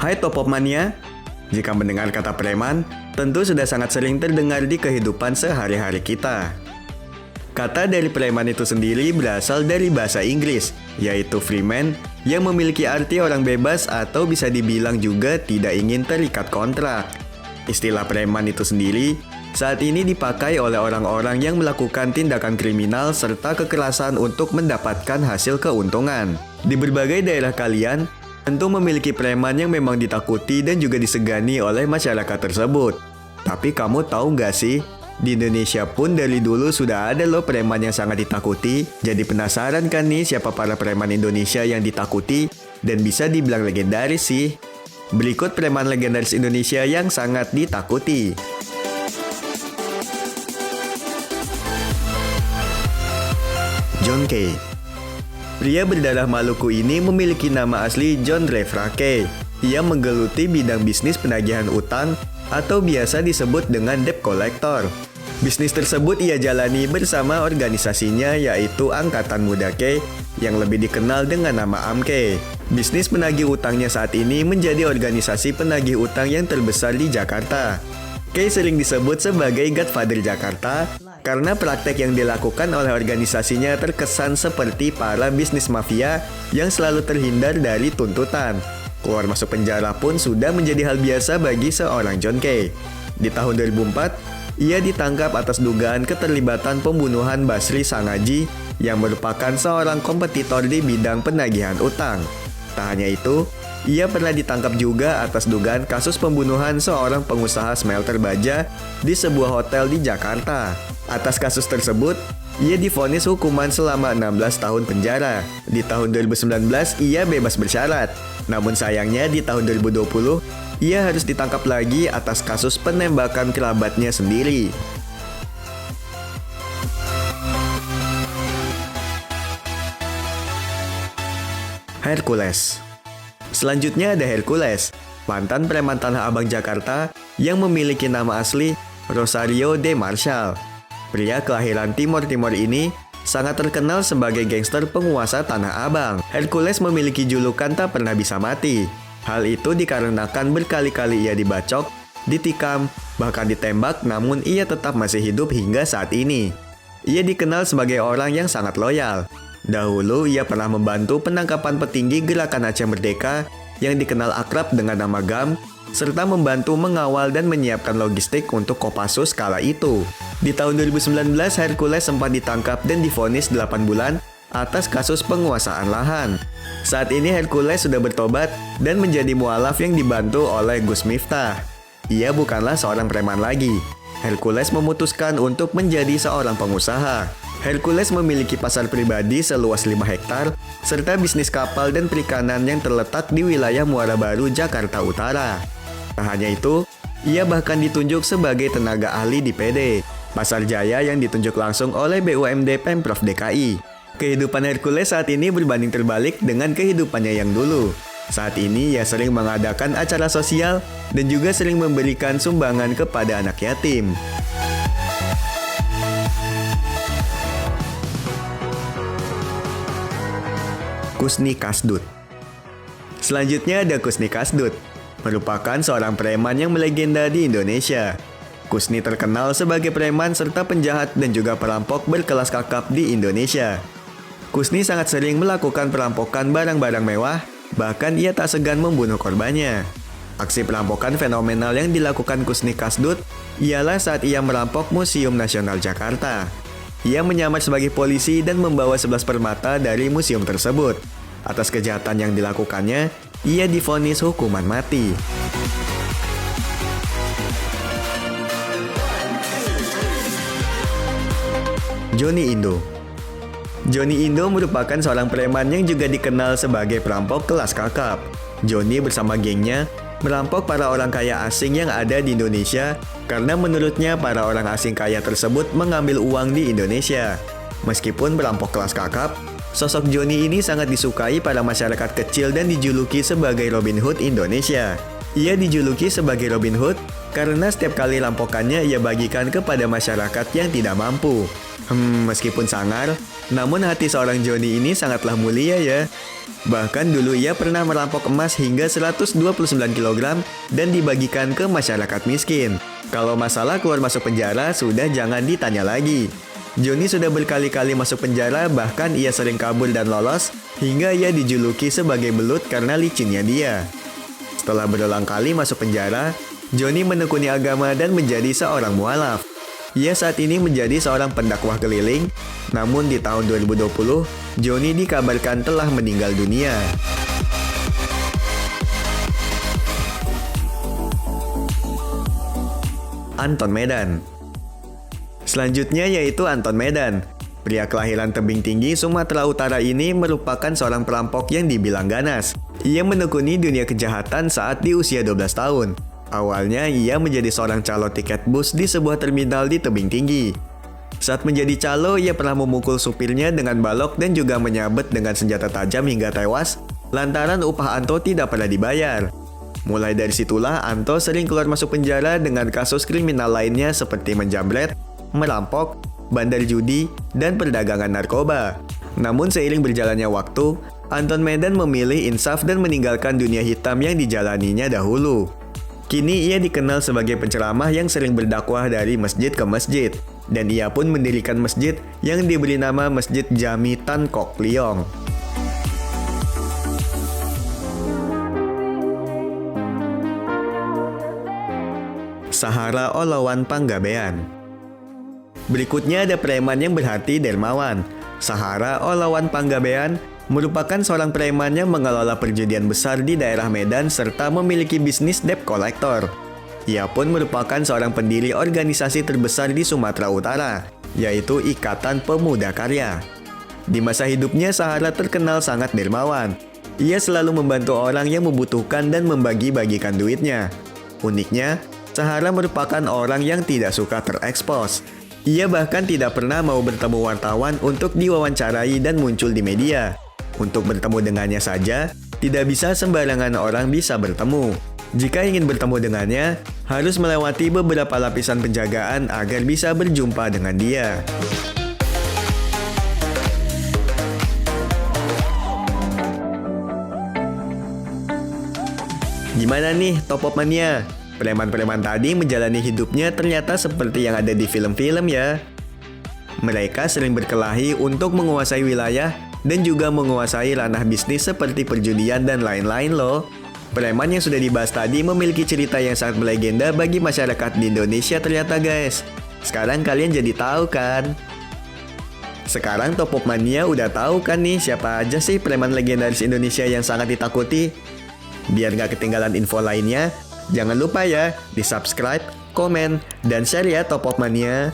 Hai Top of Mania, jika mendengar kata preman, tentu sudah sangat sering terdengar di kehidupan sehari-hari kita. Kata dari preman itu sendiri berasal dari bahasa Inggris, yaitu freeman, yang memiliki arti orang bebas atau bisa dibilang juga tidak ingin terikat kontrak. Istilah preman itu sendiri saat ini dipakai oleh orang-orang yang melakukan tindakan kriminal serta kekerasan untuk mendapatkan hasil keuntungan. Di berbagai daerah kalian, tentu memiliki preman yang memang ditakuti dan juga disegani oleh masyarakat tersebut. Tapi kamu tahu nggak sih, di Indonesia pun dari dulu sudah ada loh preman yang sangat ditakuti. Jadi penasaran kan nih siapa para preman Indonesia yang ditakuti dan bisa dibilang legendaris sih? Berikut preman legendaris Indonesia yang sangat ditakuti. John Kay. Pria berdarah Maluku ini memiliki nama asli John Revra Kay. Ia menggeluti bidang bisnis penagihan utang atau biasa disebut dengan debt collector. Bisnis tersebut ia jalani bersama organisasinya yaitu Angkatan Muda Kay yang lebih dikenal dengan nama AMKE. Bisnis penagih utangnya saat ini menjadi organisasi penagih utang yang terbesar di Jakarta. Kay sering disebut sebagai Godfather Jakarta karena praktek yang dilakukan oleh organisasinya terkesan seperti para bisnis mafia yang selalu terhindar dari tuntutan. Keluar masuk penjara pun sudah menjadi hal biasa bagi seorang John Kay. Di tahun 2004, ia ditangkap atas dugaan keterlibatan pembunuhan Basri Sangaji yang merupakan seorang kompetitor di bidang penagihan utang. Tak hanya itu, ia pernah ditangkap juga atas dugaan kasus pembunuhan seorang pengusaha smelter baja di sebuah hotel di Jakarta. Atas kasus tersebut, ia divonis hukuman selama 16 tahun penjara. Di tahun 2019, ia bebas bersyarat. Namun sayangnya di tahun 2020, ia harus ditangkap lagi atas kasus penembakan kerabatnya sendiri. Hercules. Selanjutnya ada Hercules, mantan preman Tanah Abang Jakarta yang memiliki nama asli Rosario de Marshall. Pria kelahiran Timor Timur ini sangat terkenal sebagai gangster penguasa Tanah Abang. Hercules memiliki julukan tak pernah bisa mati. Hal itu dikarenakan berkali-kali ia dibacok, ditikam, bahkan ditembak, namun ia tetap masih hidup hingga saat ini. Ia dikenal sebagai orang yang sangat loyal. Dahulu ia pernah membantu penangkapan petinggi Gerakan Aceh Merdeka yang dikenal akrab dengan nama GAM, serta membantu mengawal dan menyiapkan logistik untuk Kopassus kala itu. Di tahun 2019, Hercules sempat ditangkap dan divonis 8 bulan atas kasus penguasaan lahan. Saat ini Hercules sudah bertobat dan menjadi mualaf yang dibantu oleh Gus Miftah. Ia bukanlah seorang preman lagi. Hercules memutuskan untuk menjadi seorang pengusaha. Hercules memiliki pasar pribadi seluas 5 hektar, serta bisnis kapal dan perikanan yang terletak di wilayah Muara Baru, Jakarta Utara. Tak hanya itu, ia bahkan ditunjuk sebagai tenaga ahli di PD, Pasar Jaya yang ditunjuk langsung oleh BUMD Pemprov DKI. Kehidupan Hercules saat ini berbanding terbalik dengan kehidupannya yang dulu. Saat ini ia sering mengadakan acara sosial dan juga sering memberikan sumbangan kepada anak yatim. Kusni Kasdut. Selanjutnya ada Kusni Kasdut, merupakan seorang preman yang melegenda di Indonesia. Kusni terkenal sebagai preman serta penjahat dan juga perampok berkelas kakap di Indonesia. Kusni sangat sering melakukan perampokan barang-barang mewah, bahkan ia tak segan membunuh korbannya. Aksi perampokan fenomenal yang dilakukan Kusni Kasdut ialah saat ia merampok Museum Nasional Jakarta. Ia menyamar sebagai polisi dan membawa 11 permata dari museum tersebut. Atas kejahatan yang dilakukannya, ia divonis hukuman mati. Johnny Indo. Johnny Indo merupakan seorang preman yang juga dikenal sebagai perampok kelas kakap. Johnny bersama gengnya merampok para orang kaya asing yang ada di Indonesia karena menurutnya para orang asing kaya tersebut mengambil uang di Indonesia. Meskipun perampok kelas kakap, sosok Johnny ini sangat disukai para masyarakat kecil dan dijuluki sebagai Robin Hood Indonesia. Ia dijuluki sebagai Robin Hood karena setiap kali rampokannya ia bagikan kepada masyarakat yang tidak mampu. Meskipun sangar, namun hati seorang Johnny ini sangatlah mulia ya. Bahkan dulu ia pernah merampok emas hingga 129 kg dan dibagikan ke masyarakat miskin. Kalau masalah keluar masuk penjara, sudah jangan ditanya lagi. Johnny sudah berkali-kali masuk penjara, bahkan ia sering kabur dan lolos, hingga ia dijuluki sebagai belut karena licinnya dia. Setelah berulang kali masuk penjara, Johnny menekuni agama dan menjadi seorang mualaf. Ia saat ini menjadi seorang pendakwah keliling, namun di tahun 2020, Johnny dikabarkan telah meninggal dunia. Anton Medan. Selanjutnya yaitu Anton Medan. Pria kelahiran Tebing Tinggi, Sumatera Utara ini merupakan seorang perampok yang dibilang ganas. Ia menekuni dunia kejahatan saat di usia 12 tahun. Awalnya ia menjadi seorang calo tiket bus di sebuah terminal di Tebing Tinggi. Saat menjadi calo, ia pernah memukul supirnya dengan balok dan juga menyabet dengan senjata tajam hingga tewas, lantaran upah Anto tidak pernah dibayar. Mulai dari situlah Anto sering keluar masuk penjara dengan kasus kriminal lainnya seperti menjamret, merampok, bandar judi, dan perdagangan narkoba. Namun seiring berjalannya waktu, Anton Medan memilih insaf dan meninggalkan dunia hitam yang dijalaninya dahulu. Kini ia dikenal sebagai penceramah yang sering berdakwah dari masjid ke masjid, dan ia pun mendirikan masjid yang diberi nama Masjid Jami Tan Kok Leong. Sahara Olawan Panggabean. Berikutnya ada preman yang berhati dermawan. Sahara Olawan Panggabean merupakan seorang preman yang mengelola perjudian besar di daerah Medan serta memiliki bisnis debt collector. Ia pun merupakan seorang pendiri organisasi terbesar di Sumatera Utara, yaitu Ikatan Pemuda Karya. Di masa hidupnya, Sahara terkenal sangat dermawan. Ia selalu membantu orang yang membutuhkan dan membagi-bagikan duitnya. Uniknya, Sahara merupakan orang yang tidak suka terekspos. Ia bahkan tidak pernah mau bertemu wartawan untuk diwawancarai dan muncul di media. Untuk bertemu dengannya saja, tidak bisa sembarangan orang bisa bertemu. Jika ingin bertemu dengannya, harus melewati beberapa lapisan penjagaan agar bisa berjumpa dengan dia. Gimana nih Top Up Mania? Preman-preman tadi menjalani hidupnya ternyata seperti yang ada di film-film ya. Mereka sering berkelahi untuk menguasai wilayah dan juga menguasai ranah bisnis seperti perjudian dan lain-lain loh. Preman yang sudah dibahas tadi memiliki cerita yang sangat melegenda bagi masyarakat di Indonesia ternyata guys. Sekarang kalian jadi tahu kan? Sekarang Top Up Mania udah tahu kan nih siapa aja sih preman legendaris Indonesia yang sangat ditakuti? Biar gak ketinggalan info lainnya, jangan lupa ya di subscribe, komen, dan share ya Top Up Mania.